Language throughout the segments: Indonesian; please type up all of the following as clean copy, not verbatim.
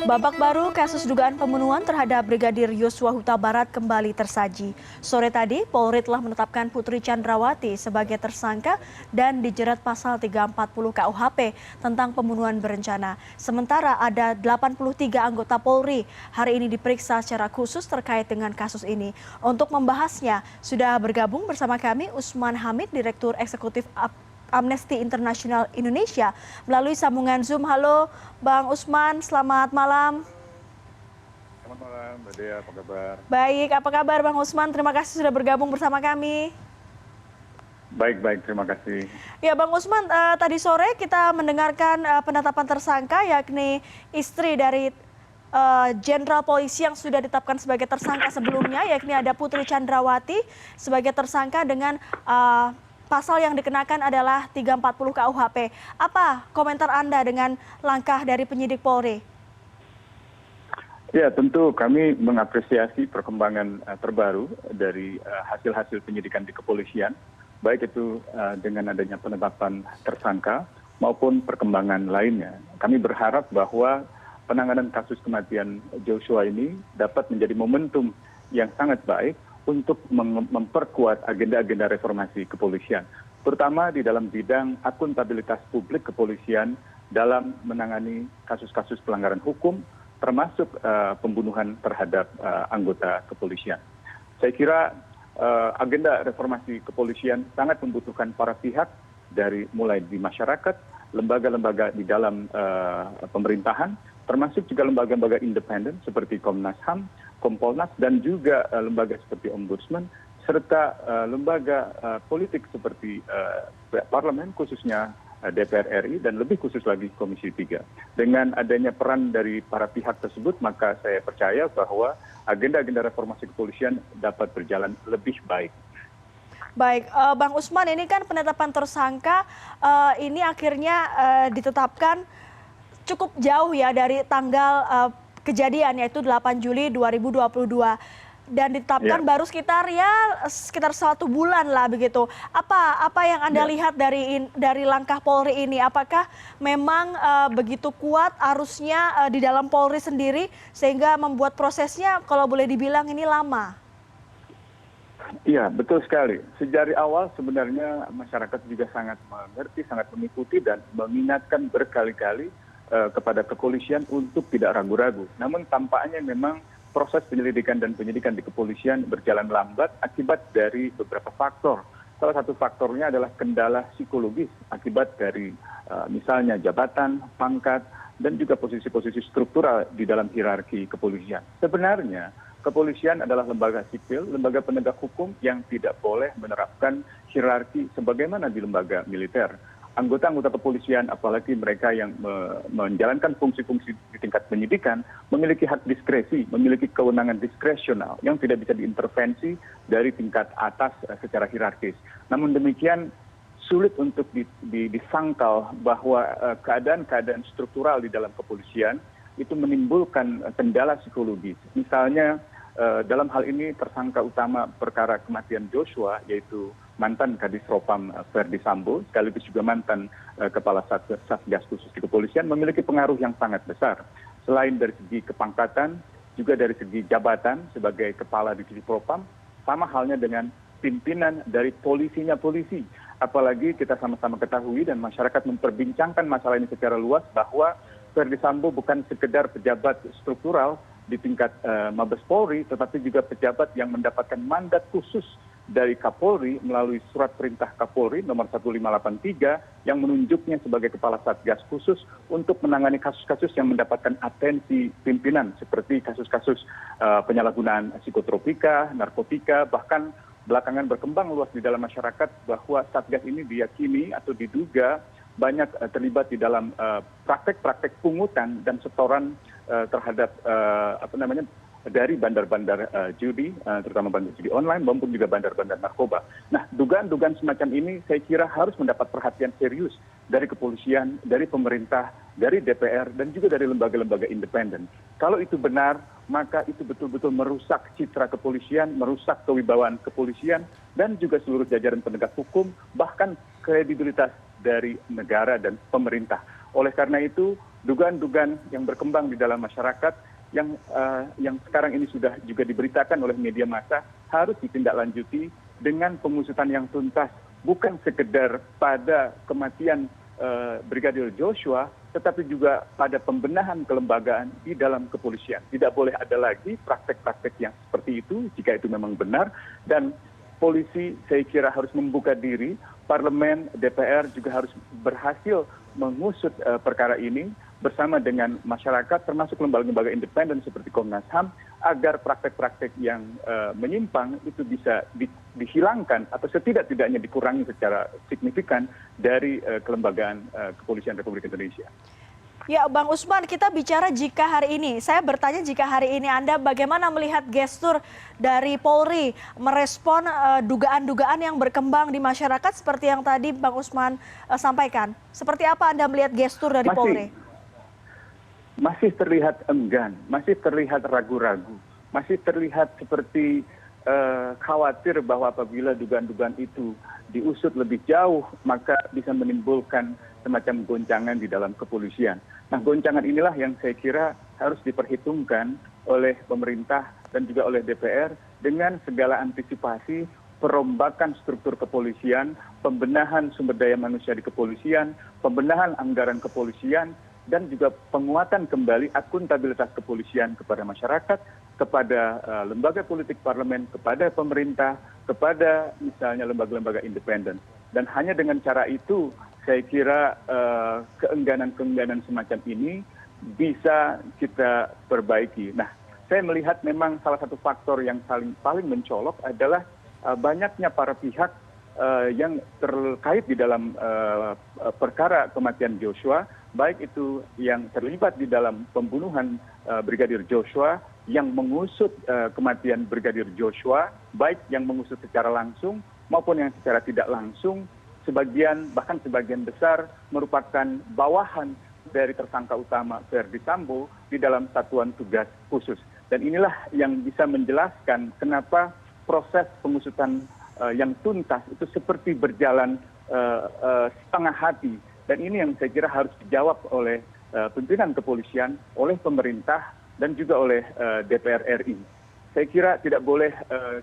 Babak baru kasus dugaan pembunuhan terhadap Brigadir Yosua Huta Barat kembali tersaji. Sore tadi, Polri telah menetapkan Putri Chandrawati sebagai tersangka dan dijerat pasal 340 KUHP tentang pembunuhan berencana. Sementara ada 83 anggota Polri hari ini diperiksa secara khusus terkait dengan kasus ini. Untuk membahasnya, sudah bergabung bersama kami Usman Hamid, Direktur Eksekutif Amnesty International Indonesia melalui sambungan Zoom. Halo Bang Usman, selamat malam. Selamat malam, Mbak Dea, apa kabar? Baik, apa kabar Bang Usman? Terima kasih sudah bergabung bersama kami. Baik, terima kasih. Ya Bang Usman, tadi sore kita mendengarkan penetapan tersangka yakni istri dari Jenderal Polisi yang sudah ditetapkan sebagai tersangka sebelumnya, yakni ada Putri Chandrawati sebagai tersangka dengan pasal yang dikenakan adalah 340 KUHP. Apa komentar Anda dengan langkah dari penyidik Polri? Ya, tentu kami mengapresiasi perkembangan terbaru dari hasil-hasil penyidikan di kepolisian, baik itu dengan adanya penetapan tersangka maupun perkembangan lainnya. Kami berharap bahwa penanganan kasus kematian Joshua ini dapat menjadi momentum yang sangat baik untuk memperkuat agenda-agenda reformasi kepolisian, terutama di dalam bidang akuntabilitas publik kepolisian dalam menangani kasus-kasus pelanggaran hukum, termasuk pembunuhan terhadap anggota kepolisian. Saya kira agenda reformasi kepolisian sangat membutuhkan para pihak dari mulai di masyarakat, lembaga-lembaga di dalam pemerintahan, termasuk juga lembaga-lembaga independen seperti Komnas HAM, Kompolnas, dan juga lembaga seperti Ombudsman, serta lembaga politik seperti Parlemen, khususnya DPR RI, dan lebih khusus lagi Komisi 3. Dengan adanya peran dari para pihak tersebut, maka saya percaya bahwa agenda-agenda reformasi kepolisian dapat berjalan lebih baik. Baik, Bang Usman, ini kan penetapan tersangka ini akhirnya ditetapkan cukup jauh ya dari tanggal kejadian, yaitu 8 Juli 2022. Dan ditetapkan baru sekitar 1 bulan lah begitu. Apa yang Anda lihat dari langkah Polri ini? Apakah memang begitu kuat arusnya di dalam Polri sendiri sehingga membuat prosesnya kalau boleh dibilang ini lama? Iya, betul sekali. Sejak awal sebenarnya masyarakat juga sangat mengerti, sangat mengikuti dan mengingatkan berkali-kali kepada kepolisian untuk tidak ragu-ragu. Namun tampaknya memang proses penyelidikan dan penyidikan di kepolisian berjalan lambat akibat dari beberapa faktor. Salah satu faktornya adalah kendala psikologis akibat dari misalnya jabatan, pangkat, dan juga posisi-posisi struktural di dalam hierarki kepolisian. Sebenarnya kepolisian adalah lembaga sipil, lembaga penegak hukum yang tidak boleh menerapkan hierarki sebagaimana di lembaga militer. Anggota-anggota kepolisian, apalagi mereka yang menjalankan fungsi-fungsi di tingkat penyidikan, memiliki hak diskresi, memiliki kewenangan diskresional yang tidak bisa diintervensi dari tingkat atas secara hierarkis. Namun demikian, sulit untuk disangkal bahwa keadaan-keadaan struktural di dalam kepolisian itu menimbulkan kendala psikologis. Misalnya, dalam hal ini tersangka utama perkara kematian Joshua, yaitu mantan Kadis Propam Ferdi Sambo, sekaligus juga mantan Kepala Satgas Khusus di Kepolisian, memiliki pengaruh yang sangat besar. Selain dari segi kepangkatan, juga dari segi jabatan sebagai Kepala Divisi Propam, sama halnya dengan pimpinan dari polisinya polisi. Apalagi kita sama-sama ketahui dan masyarakat memperbincangkan masalah ini secara luas bahwa Ferdi Sambo bukan sekedar pejabat struktural di tingkat Mabes Polri, tetapi juga pejabat yang mendapatkan mandat khusus dari Kapolri melalui surat perintah Kapolri nomor 1583 yang menunjuknya sebagai Kepala Satgas Khusus untuk menangani kasus-kasus yang mendapatkan atensi pimpinan seperti kasus-kasus penyalahgunaan psikotropika, narkotika, bahkan belakangan berkembang luas di dalam masyarakat bahwa Satgas ini diyakini atau diduga banyak terlibat di dalam praktek-praktek pungutan dan setoran terhadap dari bandar-bandar judi, terutama bandar judi online maupun juga bandar-bandar narkoba. Nah, dugaan-dugaan semacam ini saya kira harus mendapat perhatian serius dari kepolisian, dari pemerintah, dari DPR, dan juga dari lembaga-lembaga independen. Kalau itu benar, maka itu betul-betul merusak citra kepolisian, merusak kewibawaan kepolisian, dan juga seluruh jajaran penegak hukum, bahkan kredibilitas dari negara dan pemerintah. Oleh karena itu, dugaan-dugaan yang berkembang di dalam masyarakat yang sekarang ini sudah juga diberitakan oleh media massa harus ditindaklanjuti dengan pengusutan yang tuntas, bukan sekedar pada kematian Brigadir Joshua, tetapi juga pada pembenahan kelembagaan di dalam kepolisian. Tidak boleh ada lagi praktek-praktek yang seperti itu jika itu memang benar, dan polisi saya kira harus membuka diri, parlemen, DPR juga harus berhasil mengusut perkara ini bersama dengan masyarakat, termasuk lembaga-lembaga independen seperti Komnas HAM, agar praktek-praktek yang menyimpang itu bisa dihilangkan atau setidak-tidaknya dikurangi secara signifikan dari kelembagaan kepolisian Republik Indonesia. Ya, Bang Usman, kita bicara jika hari ini, saya bertanya jika hari ini Anda bagaimana melihat gestur dari Polri merespon dugaan-dugaan yang berkembang di masyarakat seperti yang tadi Bang Usman sampaikan. Seperti apa Anda melihat gestur dari Polri? Masih terlihat enggan, masih terlihat ragu-ragu, masih terlihat seperti khawatir bahwa apabila dugaan-dugaan itu diusut lebih jauh, maka bisa menimbulkan semacam goncangan di dalam kepolisian. Nah, goncangan inilah yang saya kira harus diperhitungkan oleh pemerintah dan juga oleh DPR dengan segala antisipasi perombakan struktur kepolisian, pembenahan sumber daya manusia di kepolisian, pembenahan anggaran kepolisian, dan juga penguatan kembali akuntabilitas kepolisian kepada masyarakat, kepada lembaga politik parlemen, kepada pemerintah, kepada misalnya lembaga-lembaga independen. Dan hanya dengan cara itu, saya kira keengganan-keengganan semacam ini bisa kita perbaiki. Nah, saya melihat memang salah satu faktor yang paling mencolok adalah banyaknya para pihak yang terkait di dalam perkara kematian Joshua, baik itu yang terlibat di dalam pembunuhan Brigadir Joshua, yang mengusut kematian Brigadir Joshua, baik yang mengusut secara langsung maupun yang secara tidak langsung, bahkan sebagian besar merupakan bawahan dari tersangka utama Verdi Sambo di dalam satuan tugas khusus. Dan inilah yang bisa menjelaskan kenapa proses pengusutan yang tuntas itu seperti berjalan setengah hati. Dan ini yang saya kira harus dijawab oleh pimpinan kepolisian, oleh pemerintah, dan juga oleh DPR RI. Saya kira tidak boleh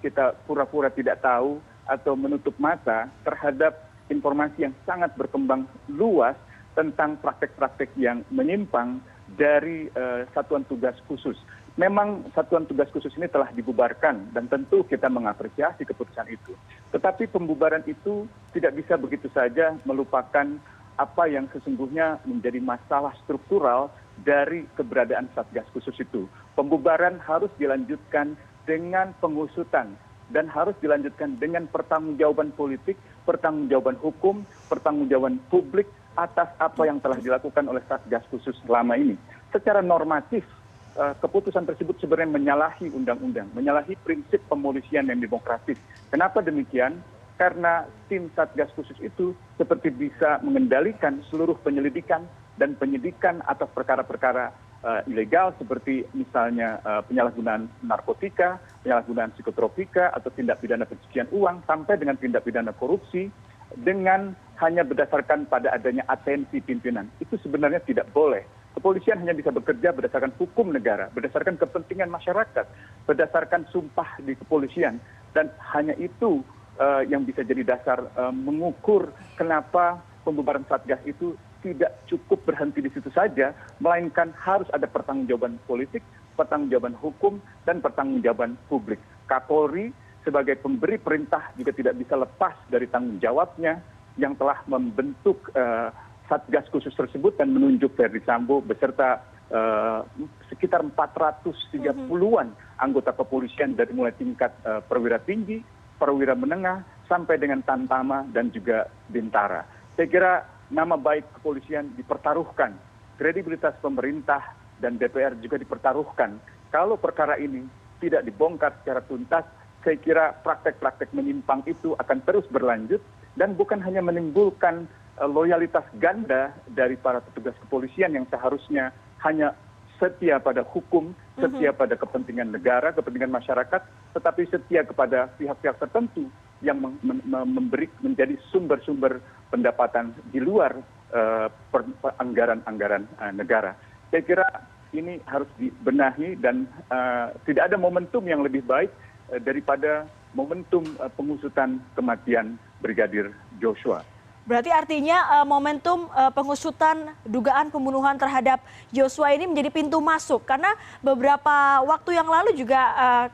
kita pura-pura tidak tahu atau menutup mata terhadap informasi yang sangat berkembang luas tentang praktek-praktek yang menyimpang dari satuan tugas khusus. Memang satuan tugas khusus ini telah dibubarkan dan tentu kita mengapresiasi keputusan itu. Tetapi pembubaran itu tidak bisa begitu saja melupakan apa yang sesungguhnya menjadi masalah struktural dari keberadaan Satgas khusus itu. Pembubaran harus dilanjutkan dengan pengusutan dan harus dilanjutkan dengan pertanggungjawaban politik, pertanggungjawaban hukum, pertanggungjawaban publik atas apa yang telah dilakukan oleh Satgas khusus selama ini. Secara normatif, keputusan tersebut sebenarnya menyalahi undang-undang, menyalahi prinsip pemolisian yang demokratis. Kenapa demikian? Karena tim Satgas khusus itu seperti bisa mengendalikan seluruh penyelidikan dan penyidikan atas perkara-perkara ilegal seperti misalnya penyalahgunaan narkotika, penyalahgunaan psikotropika, atau tindak pidana pencucian uang, sampai dengan tindak pidana korupsi dengan hanya berdasarkan pada adanya atensi pimpinan. Itu sebenarnya tidak boleh. Kepolisian hanya bisa bekerja berdasarkan hukum negara, berdasarkan kepentingan masyarakat, berdasarkan sumpah di kepolisian. Dan hanya itu yang bisa jadi dasar mengukur kenapa pembubaran Satgas itu tidak cukup berhenti di situ saja, melainkan harus ada pertanggungjawaban politik, pertanggungjawaban hukum, dan pertanggungjawaban publik. Kapolri sebagai pemberi perintah juga tidak bisa lepas dari tanggung jawabnya yang telah membentuk Satgas khusus tersebut dan menunjuk Verdi Sambo beserta sekitar 430-an anggota kepolisian dari mulai tingkat perwira tinggi, perwira menengah, sampai dengan Tamtama dan juga Bintara. Saya kira nama baik kepolisian dipertaruhkan, kredibilitas pemerintah dan DPR juga dipertaruhkan. Kalau perkara ini tidak dibongkar secara tuntas, saya kira praktek-praktek menyimpang itu akan terus berlanjut dan bukan hanya menimbulkan loyalitas ganda dari para petugas kepolisian yang seharusnya hanya setia pada hukum, setia pada kepentingan negara, kepentingan masyarakat, tetapi setia kepada pihak-pihak tertentu yang menjadi sumber-sumber pendapatan di luar anggaran-anggaran negara. Saya kira ini harus dibenahi dan tidak ada momentum yang lebih baik daripada momentum pengusutan kematian Brigadir Joshua. Berarti artinya momentum pengusutan dugaan pembunuhan terhadap Joshua ini menjadi pintu masuk karena beberapa waktu yang lalu juga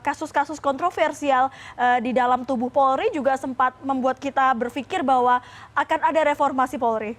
kasus-kasus kontroversial di dalam tubuh Polri juga sempat membuat kita berpikir bahwa akan ada reformasi Polri.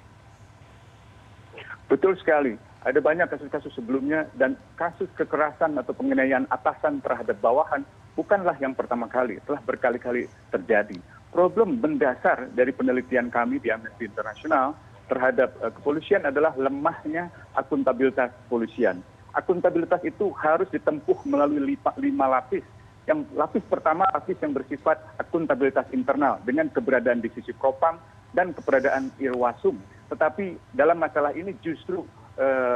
Betul sekali. Ada banyak kasus-kasus sebelumnya dan kasus kekerasan atau penganiayaan atasan terhadap bawahan bukanlah yang pertama kali, telah berkali-kali terjadi. Problem mendasar dari penelitian kami di Amnesty International terhadap kepolisian adalah lemahnya akuntabilitas kepolisian. Akuntabilitas itu harus ditempuh melalui 5 lapis. Yang lapis pertama, lapis yang bersifat akuntabilitas internal dengan keberadaan di sisi Propam dan keberadaan Irwasum. Tetapi dalam masalah ini justru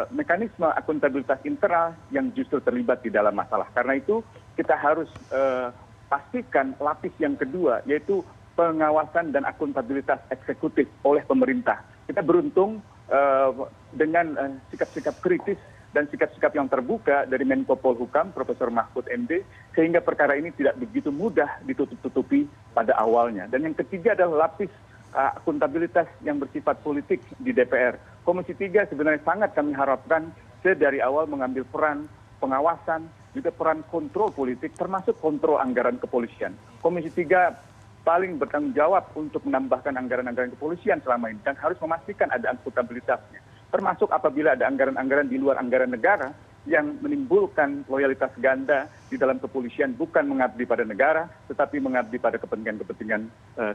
mekanisme akuntabilitas internal yang justru terlibat di dalam masalah. Karena itu kita harus pastikan lapis yang kedua, yaitu pengawasan dan akuntabilitas eksekutif oleh pemerintah. Kita beruntung dengan sikap-sikap kritis dan sikap-sikap yang terbuka dari Menko Polhukam, Profesor Mahfud MD, sehingga perkara ini tidak begitu mudah ditutup-tutupi pada awalnya. Dan yang ketiga adalah lapis akuntabilitas yang bersifat politik di DPR. Komisi 3 sebenarnya sangat kami harapkan dari awal mengambil peran pengawasan, juga peran kontrol politik, termasuk kontrol anggaran kepolisian. Komisi 3 paling bertanggung jawab untuk menambahkan anggaran-anggaran kepolisian selama ini dan harus memastikan ada akuntabilitasnya. Termasuk apabila ada anggaran-anggaran di luar anggaran negara yang menimbulkan loyalitas ganda di dalam kepolisian, bukan mengabdi pada negara, tetapi mengabdi pada kepentingan-kepentingan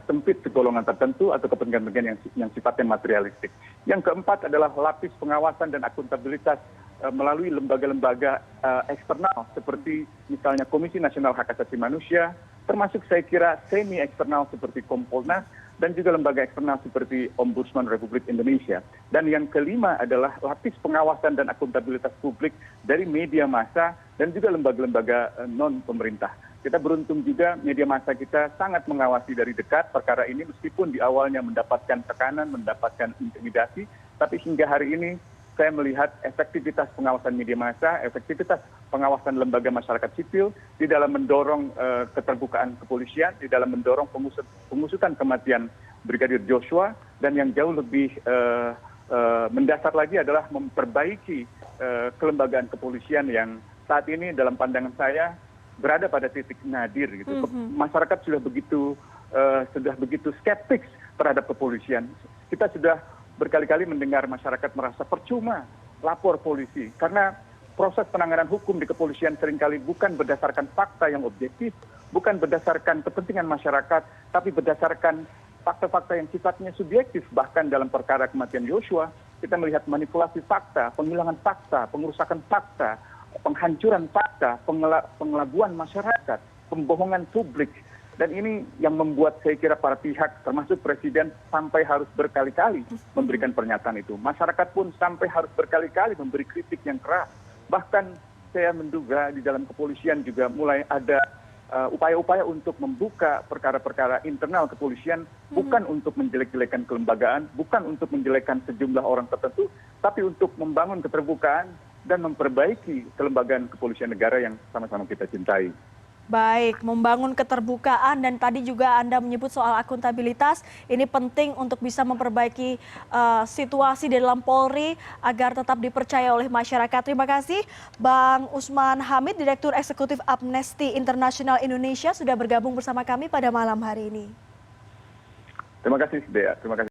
sempit segolongan tertentu atau kepentingan-kepentingan yang sifatnya materialistik. Yang keempat adalah lapis pengawasan dan akuntabilitas melalui lembaga-lembaga eksternal seperti misalnya Komisi Nasional Hak Asasi Manusia, termasuk saya kira semi-eksternal seperti Kompolnas, dan juga lembaga eksternal seperti Ombudsman Republik Indonesia. Dan yang kelima adalah lapis pengawasan dan akuntabilitas publik dari media massa dan juga lembaga-lembaga non-pemerintah. Kita beruntung juga media massa kita sangat mengawasi dari dekat perkara ini meskipun di awalnya mendapatkan tekanan, mendapatkan intimidasi, tapi hingga hari ini saya melihat efektivitas pengawasan media massa, efektivitas pengawasan lembaga masyarakat sipil di dalam mendorong keterbukaan kepolisian, di dalam mendorong pengusutan kematian Brigadir Joshua, dan yang jauh lebih mendasar lagi adalah memperbaiki kelembagaan kepolisian yang saat ini dalam pandangan saya berada pada titik nadir gitu. Masyarakat sudah begitu skeptis terhadap kepolisian. Kita sudah berkali-kali mendengar masyarakat merasa percuma lapor polisi karena proses penanganan hukum di kepolisian seringkali bukan berdasarkan fakta yang objektif, bukan berdasarkan kepentingan masyarakat, tapi berdasarkan fakta-fakta yang sifatnya subjektif. Bahkan dalam perkara kematian Joshua, kita melihat manipulasi fakta, penghilangan fakta, pengerusakan fakta, penghancuran fakta, pengelabuan masyarakat, pembohongan publik. Dan ini yang membuat saya kira para pihak, termasuk Presiden, sampai harus berkali-kali memberikan pernyataan itu. Masyarakat pun sampai harus berkali-kali memberi kritik yang keras. Bahkan saya menduga di dalam kepolisian juga mulai ada upaya-upaya untuk membuka perkara-perkara internal kepolisian, bukan untuk menjelek-jelekan kelembagaan, bukan untuk menjelekkan sejumlah orang tertentu, tapi untuk membangun keterbukaan dan memperbaiki kelembagaan kepolisian negara yang sama-sama kita cintai. Baik, membangun keterbukaan dan tadi juga Anda menyebut soal akuntabilitas, ini penting untuk bisa memperbaiki situasi di dalam Polri agar tetap dipercaya oleh masyarakat. Terima kasih Bang Usman Hamid, Direktur Eksekutif Amnesty International Indonesia sudah bergabung bersama kami pada malam hari ini. Terima kasih Dea, terima kasih.